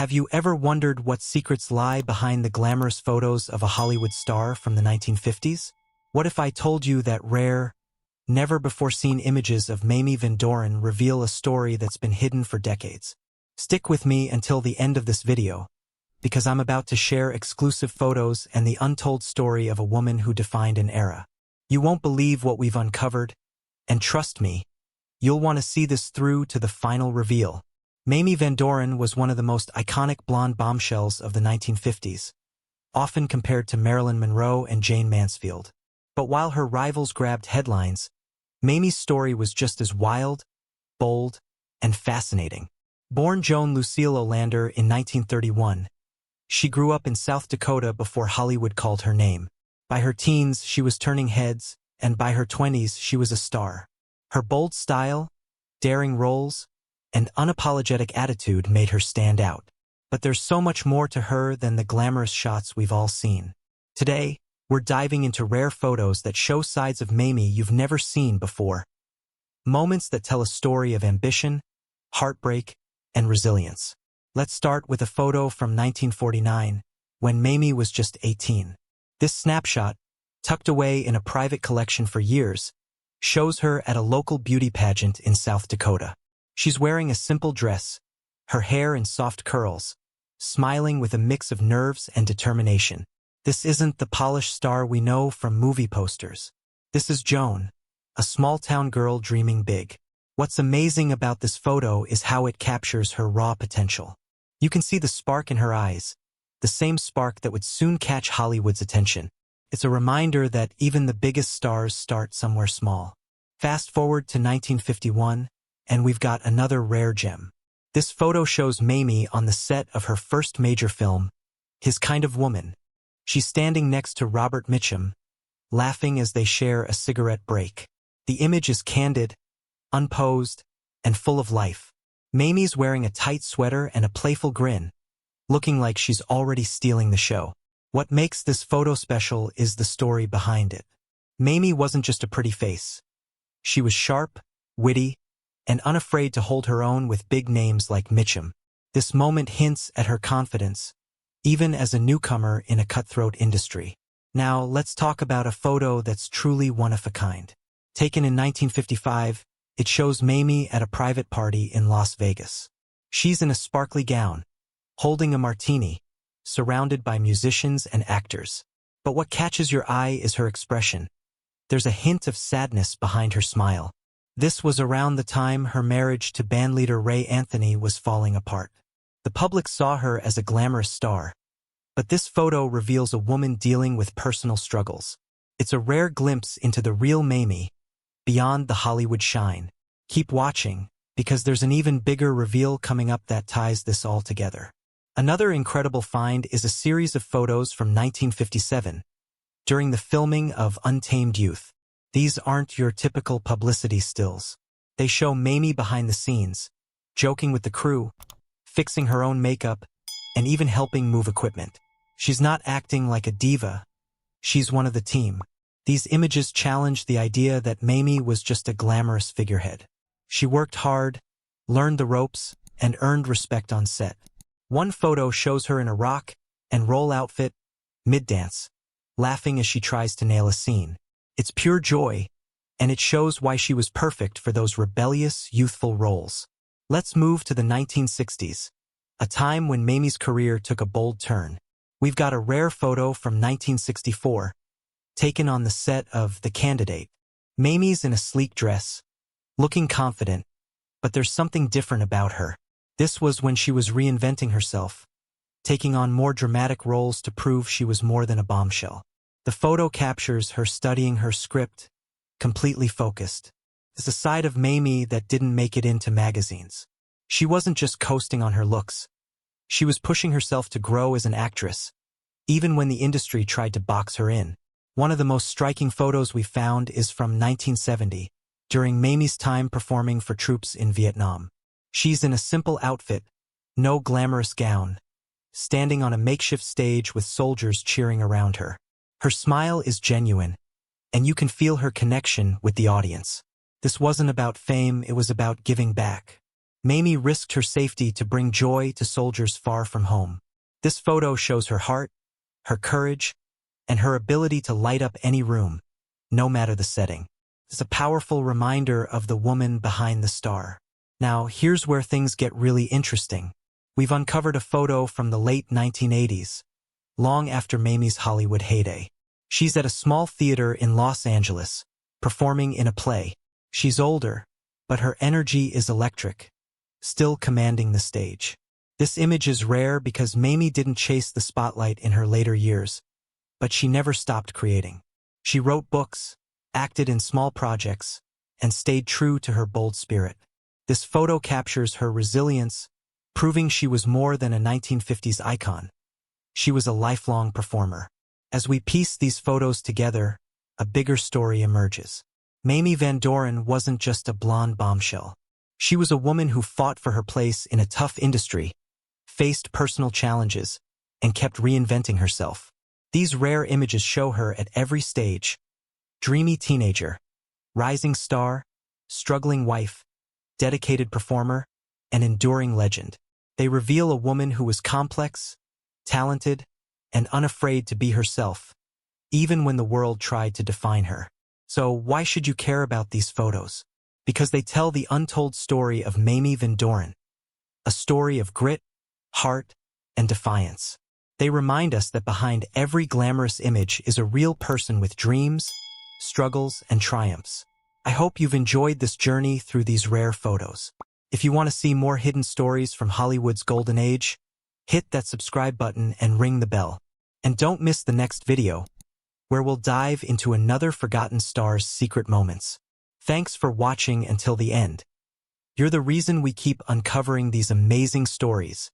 Have you ever wondered what secrets lie behind the glamorous photos of a Hollywood star from the 1950s? What if I told you that rare, never-before-seen images of Mamie Van Doren reveal a story that's been hidden for decades? Stick with me until the end of this video, because I'm about to share exclusive photos and the untold story of a woman who defined an era. You won't believe what we've uncovered, and trust me, you'll want to see this through to the final reveal. Mamie Van Doren was one of the most iconic blonde bombshells of the 1950s, often compared to Marilyn Monroe and Jayne Mansfield. But while her rivals grabbed headlines, Mamie's story was just as wild, bold, and fascinating. Born Joan Lucille Olander in 1931, she grew up in South Dakota before Hollywood called her name. By her teens, she was turning heads, and by her 20s, she was a star. Her bold style, daring roles, and unapologetic attitude made her stand out. But there's so much more to her than the glamorous shots we've all seen. Today, we're diving into rare photos that show sides of Mamie you've never seen before. Moments that tell a story of ambition, heartbreak, and resilience. Let's start with a photo from 1949, when Mamie was just 18. This snapshot, tucked away in a private collection for years, shows her at a local beauty pageant in South Dakota. She's wearing a simple dress, her hair in soft curls, smiling with a mix of nerves and determination. This isn't the polished star we know from movie posters. This is Joan, a small-town girl dreaming big. What's amazing about this photo is how it captures her raw potential. You can see the spark in her eyes, the same spark that would soon catch Hollywood's attention. It's a reminder that even the biggest stars start somewhere small. Fast forward to 1951, and we've got another rare gem. This photo shows Mamie on the set of her first major film, His Kind of Woman. She's standing next to Robert Mitchum, laughing as they share a cigarette break. The image is candid, unposed, and full of life. Mamie's wearing a tight sweater and a playful grin, looking like she's already stealing the show. What makes this photo special is the story behind it. Mamie wasn't just a pretty face. She was sharp, witty, and unafraid to hold her own with big names like Mitchum. This moment hints at her confidence, even as a newcomer in a cutthroat industry. Now, let's talk about a photo that's truly one of a kind. Taken in 1955, it shows Mamie at a private party in Las Vegas. She's in a sparkly gown, holding a martini, surrounded by musicians and actors. But what catches your eye is her expression. There's a hint of sadness behind her smile. This was around the time her marriage to bandleader Ray Anthony was falling apart. The public saw her as a glamorous star, but this photo reveals a woman dealing with personal struggles. It's a rare glimpse into the real Mamie, beyond the Hollywood shine. Keep watching, because there's an even bigger reveal coming up that ties this all together. Another incredible find is a series of photos from 1957, during the filming of Untamed Youth. These aren't your typical publicity stills. They show Mamie behind the scenes, joking with the crew, fixing her own makeup, and even helping move equipment. She's not acting like a diva. She's one of the team. These images challenge the idea that Mamie was just a glamorous figurehead. She worked hard, learned the ropes, and earned respect on set. One photo shows her in a rock and roll outfit, mid-dance, laughing as she tries to nail a scene. It's pure joy, and it shows why she was perfect for those rebellious, youthful roles. Let's move to the 1960s, a time when Mamie's career took a bold turn. We've got a rare photo from 1964, taken on the set of The Candidate. Mamie's in a sleek dress, looking confident, but there's something different about her. This was when she was reinventing herself, taking on more dramatic roles to prove she was more than a bombshell. The photo captures her studying her script, completely focused. It's a side of Mamie that didn't make it into magazines. She wasn't just coasting on her looks. She was pushing herself to grow as an actress, even when the industry tried to box her in. One of the most striking photos we found is from 1970, during Mamie's time performing for troops in Vietnam. She's in a simple outfit, no glamorous gown, standing on a makeshift stage with soldiers cheering around her. Her smile is genuine, and you can feel her connection with the audience. This wasn't about fame, it was about giving back. Mamie risked her safety to bring joy to soldiers far from home. This photo shows her heart, her courage, and her ability to light up any room, no matter the setting. It's a powerful reminder of the woman behind the star. Now, here's where things get really interesting. We've uncovered a photo from the late 1980s, long after Mamie's Hollywood heyday. She's at a small theater in Los Angeles, performing in a play. She's older, but her energy is electric, still commanding the stage. This image is rare because Mamie didn't chase the spotlight in her later years, but she never stopped creating. She wrote books, acted in small projects, and stayed true to her bold spirit. This photo captures her resilience, proving she was more than a 1950s icon. She was a lifelong performer. As we piece these photos together, a bigger story emerges. Mamie Van Doren wasn't just a blonde bombshell. She was a woman who fought for her place in a tough industry, faced personal challenges, and kept reinventing herself. These rare images show her at every stage: dreamy teenager, rising star, struggling wife, dedicated performer, and enduring legend. They reveal a woman who was complex, talented, and unafraid to be herself, even when the world tried to define her. So why should you care about these photos? Because they tell the untold story of Mamie Van Doren, a story of grit, heart, and defiance. They remind us that behind every glamorous image is a real person with dreams, struggles, and triumphs. I hope you've enjoyed this journey through these rare photos. If you want to see more hidden stories from Hollywood's golden age, hit that subscribe button and ring the bell. And don't miss the next video, where we'll dive into another forgotten star's secret moments. Thanks for watching until the end. You're the reason we keep uncovering these amazing stories.